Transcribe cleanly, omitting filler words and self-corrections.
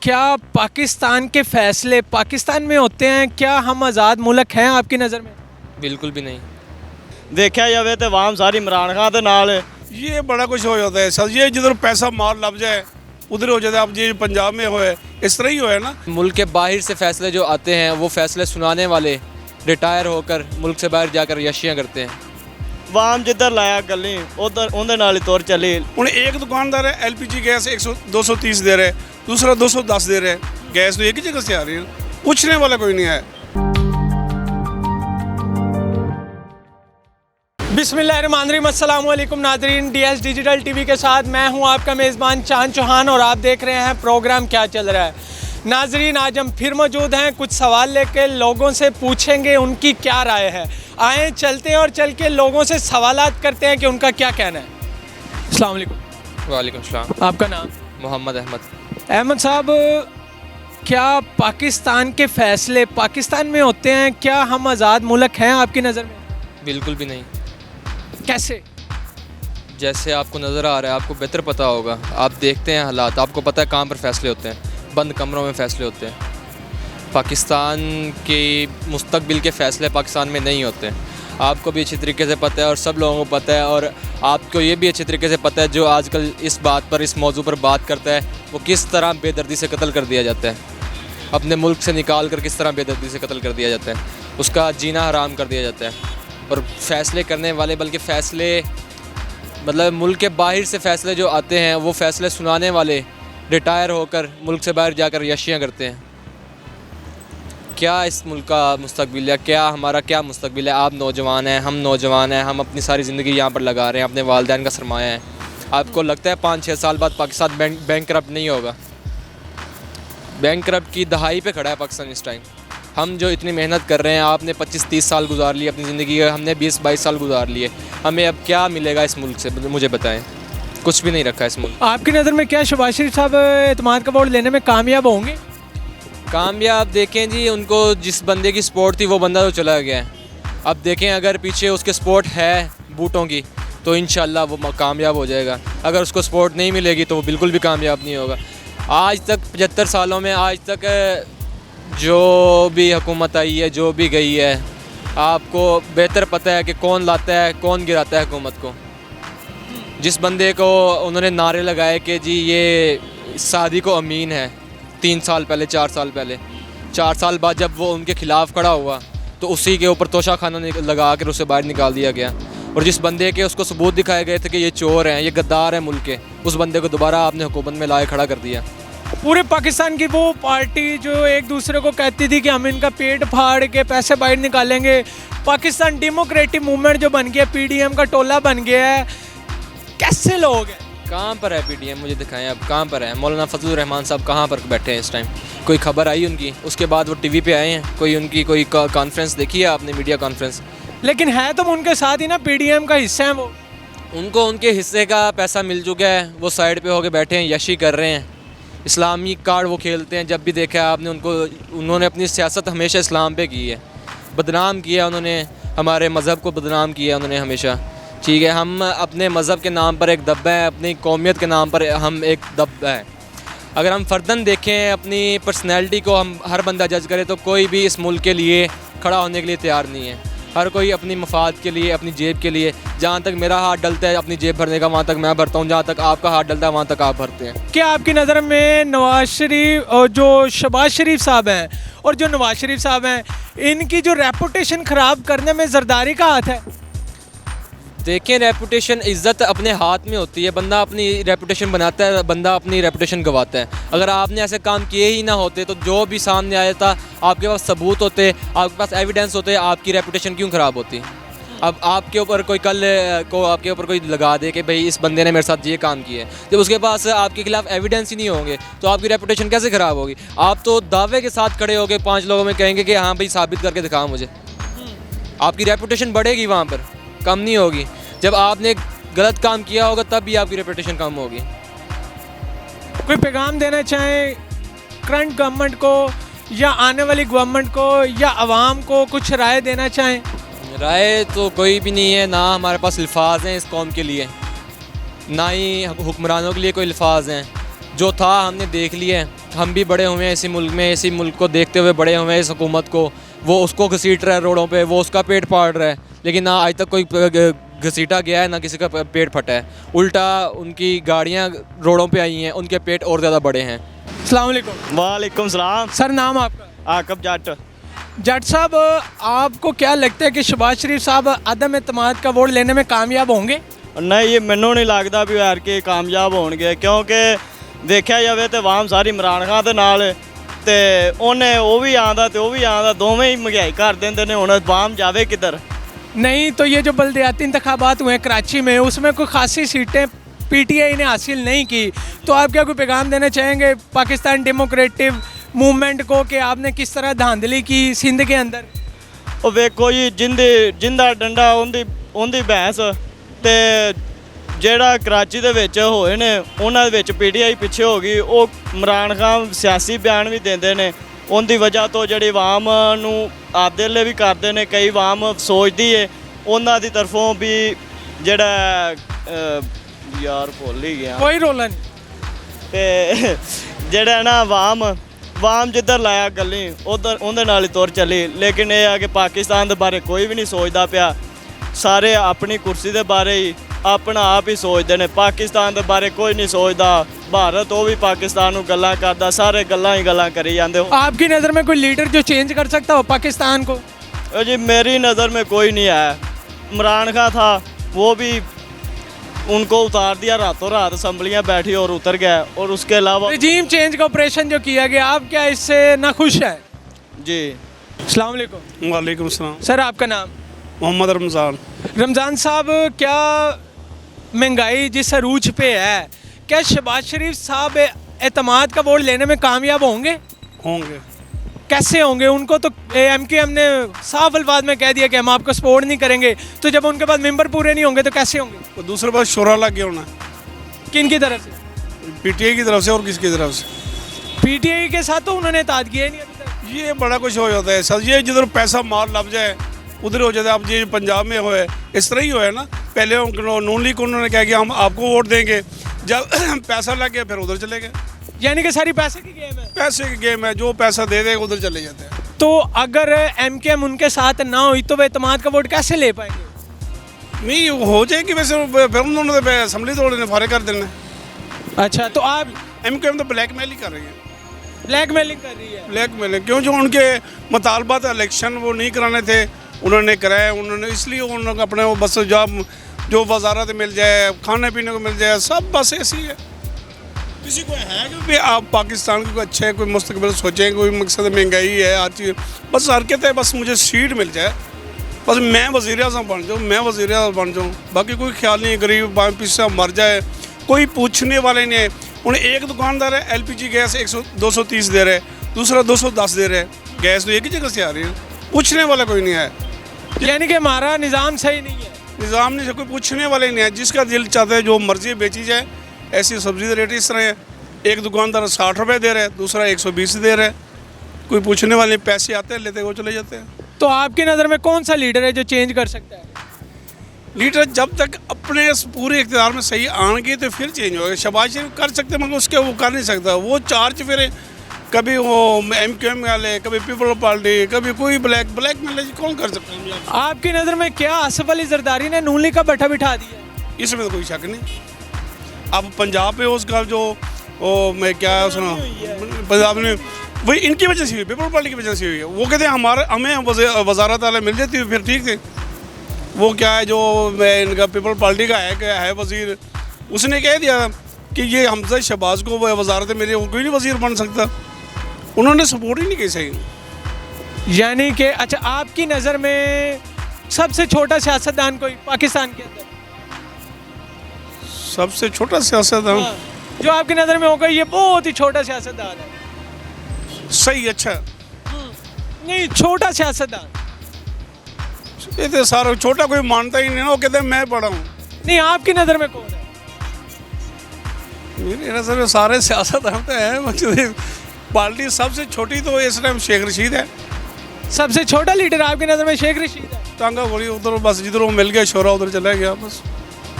क्या पाकिस्तान के फैसले पाकिस्तान में होते हैं? क्या हम आज़ाद मुल्क हैं आपकी नज़र में? बिल्कुल भी नहीं। देखा जाए तो वाम सारी इमरान खान के नाल है। ये बड़ा कुछ हो जाता है सर, ये जिधर पैसा मार लग जाए उधर हो जाता है। अब ये पंजाब में होए इस तरह ही होए ना। मुल्क के बाहर से फैसले जो आते हैं वो फैसले सुनाने वाले रिटायर होकर मुल्क से बाहर जाकर यशियाँ करते हैं। वाम जिधर लाया गली उधर उनके नाल ही तुर चली। उन्हें एक दुकानदार है LPG गैस 230 दे रहे, दूसरा 210 दे रहे। गैस तो एक ही जगह से आ रही है, पूछने वाला कोई नहीं है। बिस्मिल्लाहिर्रहमानिर्रहीम, अस्सलाम वालेकुम नाज़रीन। DS डिजिटल TV के साथ मैं हूं आपका मेज़बान चांद चौहान और आप देख रहे हैं प्रोग्राम क्या चल रहा है। नाज़रीन, आज हम फिर मौजूद हैं, कुछ सवाल लेके लोगों से पूछेंगे उनकी क्या राय है। आए चलते हैं और चल के लोगों से सवालात करते हैं कि उनका क्या कहना है। अस्सलाम वालेकुम। वालेकुम सलाम। आपका नाम? मोहम्मद अहमद। अहमद साहब, क्या पाकिस्तान के फैसले पाकिस्तान में होते हैं? क्या हम आज़ाद मुल्क हैं आपकी नज़र में? बिल्कुल भी नहीं। कैसे? जैसे आपको नज़र आ रहा है, आपको बेहतर पता होगा, आप देखते हैं हालात, आपको पता है कहाँ पर फैसले होते हैं। बंद कमरों में फैसले होते हैं। पाकिस्तान के मुस्तकबिल के फ़ैसले पाकिस्तान में नहीं होते। आपको भी अच्छी तरीके से पता है और सब लोगों को पता है, और आपको ये भी अच्छी तरीके से पता है जो आजकल इस बात पर, इस मौजू पर बात करता है, वो किस तरह बेदर्दी से कत्ल कर दिया जाता है। अपने मुल्क से निकाल कर किस तरह बेदर्दी से कत्ल कर दिया जाता है, उसका जीना हराम कर दिया जाता है। और फ़ैसले करने वाले, बल्कि फ़ैसले मतलब मुल्क के बाहर से फ़ैसले जो आते हैं वो फ़ैसले सुनाने वाले रिटायर होकर मुल्क से बाहर जाकर यशियाँ करते हैं। क्या इस मुल्क का मुस्तकबिल है? क्या हमारा क्या मुस्तकबिल है? आप नौजवान हैं, हम नौजवान हैं, हम अपनी सारी ज़िंदगी यहाँ पर लगा रहे हैं, अपने वालिदैन का सरमाया है। आपको लगता है 5-6 साल बाद पाकिस्तान बैंक करप्ट नहीं होगा? बैंक करप्ट की दहाई पे खड़ा है पाकिस्तान इस टाइम। हम जो इतनी मेहनत कर रहे हैं, आपने 25-30 साल गुजार लिए अपनी ज़िंदगी, हमने 20-22 साल गुजार लिए, हमें अब क्या मिलेगा इस मुल्क से? मुझे बताएं। कुछ भी नहीं रखा इस मुल्क। आपकी नज़र में क्या शहबाज शरीफ साहब एतमाद का वोट लेने में कामयाब होंगे? कामयाब देखें जी, उनको जिस बंदे की सपोर्ट थी वो बंदा तो चला गया है। अब देखें अगर पीछे उसके सपोर्ट है बूटों की तो इंशाल्लाह वो कामयाब हो जाएगा। अगर उसको सपोर्ट नहीं मिलेगी तो वो बिल्कुल भी कामयाब नहीं होगा। आज तक 75 सालों में आज तक जो भी हुकूमत आई है, जो भी गई है, आपको बेहतर पता है कि कौन लाता है, कौन गिराता है हुकूमत को। जिस बंदे को उन्होंने नारे लगाए कि जी ये सादी को अमीन है 3 साल पहले, 4 साल पहले, 4 साल बाद जब वो उनके ख़िलाफ़ खड़ा हुआ तो उसी के ऊपर तोशा खाना लगा कर उसे बाहर निकाल दिया गया। और जिस बंदे के उसको सबूत दिखाए गए थे कि ये चोर हैं, ये गद्दार हैं मुल्क के, उस बंदे को दोबारा आपने हुकूमत में लाए खड़ा कर दिया। पूरे पाकिस्तान की वो पार्टी जो एक दूसरे को कहती थी कि हम इनका पेट फाड़ के पैसे बाहर निकालेंगे, पाकिस्तान डेमोक्रेटिक मूवमेंट जो बन गया, PDM का टोला बन गया है, कैसे लोग हैं? कहाँ पर है PDM? मुझे दिखाएं अब कहाँ पर है। मौलाना फजलुर रहमान साहब कहाँ पर बैठे हैं इस टाइम? कोई खबर आई उनकी? उसके बाद वो TV पे आए हैं? कोई उनकी कोई कॉन्फ्रेंस देखी है आपने, मीडिया कॉन्फ्रेंस? लेकिन है तो उनके साथ ही ना, PDM का हिस्सा है वो। उनको उनके हिस्से का पैसा मिल चुका है, वो साइड पे होके बैठे हैं, यशी कर रहे हैं, इस्लामी कार्ड वो खेलते हैं। जब भी देखा है आपने उनको, उन्होंने अपनी सियासत हमेशा इस्लाम पे की है, बदनाम किया उन्होंने, हमारे मज़हब को बदनाम किया उन्होंने हमेशा। ठीक है, हम अपने मज़हब के नाम पर एक दब्बा है, अपनी कौमियत के नाम पर हम एक दब्बा है। अगर हम फ़र्दन देखें अपनी पर्सनैलिटी को, हम हर बंदा जज करे तो कोई भी इस मुल्क के लिए खड़ा होने के लिए तैयार नहीं है। हर कोई अपनी मफाद के लिए, अपनी जेब के लिए, जहाँ तक मेरा हाथ डलता है अपनी जेब भरने का वहाँ तक मैं भरता हूँ, जहाँ तक आपका हाथ डलता है वहाँ तक आप भरते हैं। क्या आपकी नज़र में नवाज शरीफ और जो शहबाज शरीफ साहब हैं और जो नवाज शरीफ साहब हैं, इनकी जो रेपुटेशन ख़राब करने में जरदारी का हाथ है? देखें, रेपुटेशन, इज़्ज़त अपने हाथ में होती है। बंदा अपनी रेपुटेशन बनाता है, बंदा अपनी रेपुटेशन गंवाता है। अगर आपने ऐसे काम किए ही ना होते तो जो भी सामने आया था, आपके पास सबूत होते, आपके पास एविडेंस होते, आपकी रेपुटेशन क्यों ख़राब होती? अब आपके ऊपर कोई कल को आपके ऊपर कोई लगा दे कि भाई इस बंदे ने मेरे साथ ये काम किया है, जब उसके पास आपके खिलाफ एविडेंस ही नहीं होंगे तो आपकी रेपुटेशन कैसे ख़राब होगी? आप तो दावे के साथ खड़े होगे, 5 लोगों में कहेंगे कि हाँ भाई साबित करके दिखाओ मुझे। आपकी रेपुटेशन बढ़ेगी वहाँ पर, कम नहीं होगी। जब आपने गलत काम किया होगा तब भी आपकी रेपुटेशन कम होगी। कोई पैगाम देना चाहें करंट गवर्नमेंट को या आने वाली गवर्नमेंट को या आवाम को, कुछ राय देना चाहें? राय तो कोई भी नहीं है, ना हमारे पास अल्फाज हैं इस कौम के लिए, ना ही हुक्मरानों के लिए कोई अल्फाज हैं। जो था हमने देख लिया है, हम भी बड़े हुए हैं इसी मुल्क में, इसी मुल्क को देखते हुए बड़े हुए हैं इस हुकूमत को। वो उसको घसीट रहा है रोडों पे, वो उसका पेट फाड़ रहा है, लेकिन ना आज तक कोई घसीटा गया है ना किसी का पेट फटा है। उल्टा उनकी गाड़ियाँ रोडों पे आई हैं, उनके पेट और ज़्यादा बड़े हैं। अस्सलाम वालेकुम। वालेकुम सलाम। सर नाम आपका? आकब जट। जट साहब, आपको क्या लगता है कि शहबाज शरीफ साहब अदम एतमाद का वोट लेने में कामयाब होंगे? नहीं, ये मैनू नहीं लगता भी यार कि कामयाब होणगे, क्योंकि देखा जाए तो आवाम सारी इमरान खान दे नाल है, ते उन्हें वो भी आंदा ते वो भी आंदा, दोवें ही महंगाई कर देंदे ने। हुण आवाम जावे किधर? नहीं तो ये जो बल्दियाती इंतखाबात हुए हैं कराची में, उसमें कोई खासी सीटें पीटीआई ने हासिल नहीं की, तो आप क्या कोई पैगाम देना चाहेंगे पाकिस्तान डेमोक्रेटिक मूवमेंट को कि आपने किस तरह धांधली की सिंध के अंदर? ਉਹ ਵੇਖੋ ਜੀ ਜਿੰਦਾ ਡੰਡਾ ਉਹਦੀ ਭੈਂਸ ਤੇ ਜਿਹੜਾ ਕਰਾਚੀ ਦੇ ਵਿੱਚ ਹੋਏ ਨੇ ਉਹਨਾਂ ਦੇ ਵਿੱਚ ਪੀਟੀਆਈ ਪਿੱਛੇ ਹੋ ਗਈ। ਉਹ ਇਮਰਾਨ ਖਾਨ ਸਿਆਸੀ ਬਿਆਨ ਵੀ ਦਿੰਦੇ ਨੇ, ਉਹਦੀ ਵਜ੍ਹਾ ਤੋਂ ਜਿਹੜੀ ਆਵਾਮ ਨੂੰ ਆਪਦੇ ਲਈ ਵੀ ਕਰਦੇ ਨੇ। ਕਈ ਆਵਾਮ ਸੋਚਦੀ ਏ ਉਹਨਾਂ ਦੀ ਤਰਫੋਂ ਵੀ ਜਿਹੜਾ ਯਾਰ ਭੁੱਲ ਹੀ ਗਿਆ कोई रोला नहीं। ਤੇ ਜਿਹੜਾ ਨਾ ਆਵਾਮ ਜਿੱਧਰ ਲਾਇਆ ਗੱਲੀ ਉਧਰ ਉਹਦੇ ਨਾਲ ਹੀ ਤੁਰ ਚੱਲੀ। ਲੇਕਿਨ ਇਹ ਆ ਕਿ ਪਾਕਿਸਤਾਨ ਦੇ ਬਾਰੇ ਕੋਈ ਵੀ ਨਹੀਂ ਸੋਚਦਾ ਪਿਆ, ਸਾਰੇ ਆਪਣੀ ਕੁਰਸੀ ਦੇ ਬਾਰੇ ਹੀ ਆਪਣਾ ਆਪ ਹੀ ਸੋਚਦੇ ਨੇ। ਪਾਕਿਸਤਾਨ ਦੇ ਬਾਰੇ ਕੋਈ ਨਹੀਂ ਸੋਚਦਾ। ਭਾਰਤ ਉਹ ਵੀ ਪਾਕਿਸਤਾਨ ਨੂੰ ਗੱਲਾਂ ਕਰਦਾ, ਸਾਰੇ ਗੱਲਾਂ ਹੀ ਗੱਲਾਂ ਕਰੀ ਜਾਂਦੇ ਹੋ। आपकी नज़र में कोई लीडर जो चेंज कर सकता हो पाकिस्तान को? जी मेरी नज़र में कोई नहीं है। इमरान खान था, वो भी उनको उतार दिया रातों रात, असम्बलियाँ बैठी और उतर गया। और उसके अलावा रिजीम चेंज का ऑपरेशन जो किया गया, आप क्या इससे नाखुश हैं? जी अस्सलाम वालेकुम। वालेकुम सलाम। सर आपका नाम? मोहम्मद रमज़ान। रमज़ान साहब, क्या महंगाई जिस अरूज पे है, क्या शहबाज शरीफ साहब एतमाद का वोट लेने में कामयाब होंगे? होंगे। कैसे होंगे? उनको तो एमक्यूएम ने साफ अल्फाज में कह दिया कि हम आपको सपोर्ट नहीं करेंगे, तो जब उनके पास मेंबर पूरे नहीं होंगे तो कैसे होंगे? तो दूसरे पास शोरा लग गया होना, किन की तरफ से? पीटीआई की तरफ से और किसकी तरफ से? पीटीआई के साथ तो उन्होंने इत्तेहाद किया ही नहीं अभी तक। ये बड़ा कुछ हो जाता है सर। ये जिधर पैसा मार लग जाए उधर हो जाता है। अब ये पंजाब में हुआ है, इस तरह ही हुआ है ना। पहले नून लीग को उन्होंने कहा कि हम आपको वोट देंगे, जब पैसा लग गया फिर उधर चले गए। यानी कि सारी पैसे की गेम है। पैसे की गेम है, जो पैसा दे देगा उधर चले जाते हैं। तो अगर एमकेएम उनके साथ ना हुई तो वे एतमाद का वोट कैसे ले पाएंगे? नहीं हो जाएगी वैसे, फिर उन्होंने असम्बली तोड़ने फारे कर देना। अच्छा, तो आप एमकेएम तो ब्लैकमेल ही कर रही है। ब्लैकमेलिंग कर रही है? ब्लैकमेल क्यों? जो उनके मुतालबात इलेक्शन वो नहीं कराने थे, उन्होंने कराए। उन्होंने इसलिए उन्होंने अपने वो बस जो वजारत मिल जाए, खाने पीने को मिल जाए, सब बस ऐसी है। किसी को है कि आप पाकिस्तान को अच्छे कोई मुस्तकबिल सोचें, कोई मकसद महंगाई है, हर चीज़ बस हरकत है, बस मुझे सीट मिल जाए, बस मैं वज़ीर आज़म बन जाऊँ, मैं वज़ीर आज़म बन जाऊँ। बाकी कोई ख्याल नहीं है गरीब पीछे मर जाए, कोई पूछने वाले नहीं है। उन्हें एक दुकानदार है एलपीजी गैस 230 दे रहे, दूसरा 210 दे रहे। गैस तो एक ही जगह से आ रही है, पूछने वाला कोई नहीं है। यानी कि हमारा निज़ाम सही नहीं है। निज़ाम नहीं, कोई पूछने वाले नहीं है। जिसका दिल चाहता है जो मर्जी बेची जाए। ऐसी सब्जी रेट इस तरह है, एक दुकानदार 60 रुपये दे रहा है, दूसरा 120 दे रहा है। कोई पूछने वाले, पैसे आते हैं लेते हैं, वो चले जाते हैं। तो आपकी नज़र में कौन सा लीडर है जो चेंज कर सकता है? लीडर जब तक अपने पूरे इख्तियार में सही आएंगे तो फिर चेंज होगा। शहबाज शरीफ कर सकते हैं मगर उसके वो कर नहीं सकता। वो चार्ज फिर कभी वो एमक्यूएम वाले, कभी पीपल पार्टी, कभी कोई ब्लैक कौन कर सकता है? आपकी नज़र में क्या आसिफ अली जरदारी ने नून लीग का बैठा बिठा दिया? इसमें तो कोई शक नहीं। अब पंजाब पे उसका जो मैं क्या सुना, पंजाब में वही इनकी वजह से हुई, पीपल पार्टी की वजह से हुई है। वो कहते हैं हमें वजारत वाले मिल जाती फिर ठीक थे। वो क्या है जो इनका पीपल पार्टी का है वज़ीर, उसने कह दिया कि ये हमजा शहबाज को वजारत मेरे कोई नहीं वज़ीर बन सकता। उन्होंने सपोर्ट ही नहीं की सही। यानी कि अच्छा, आपकी नज़र में सबसे छोटा सियासतदान कोई पाकिस्तान के अंदर? सबसे छोटा सियासतदान जो आपकी नज़र में होगा ये बहुत ही छोटा सियासतदान है? सही, अच्छा नहीं, छोटा सियासतदान। ये तो सारा छोटा कोई मानता ही नहीं ना। वो कहते हैं मैं बड़ा हूँ। नहीं, आपकी नज़र में कौन है? मेरी नज़र में सारे सियासतदान तो हैं। पार्टी सबसे छोटी तो इस टाइम शेख रशीद है। सबसे छोटा लीडर आपकी नज़र में शेख रशीद है? टांगा गोली उधर बस, जिधर वो मिल गया शोरा उधर चला गया बस।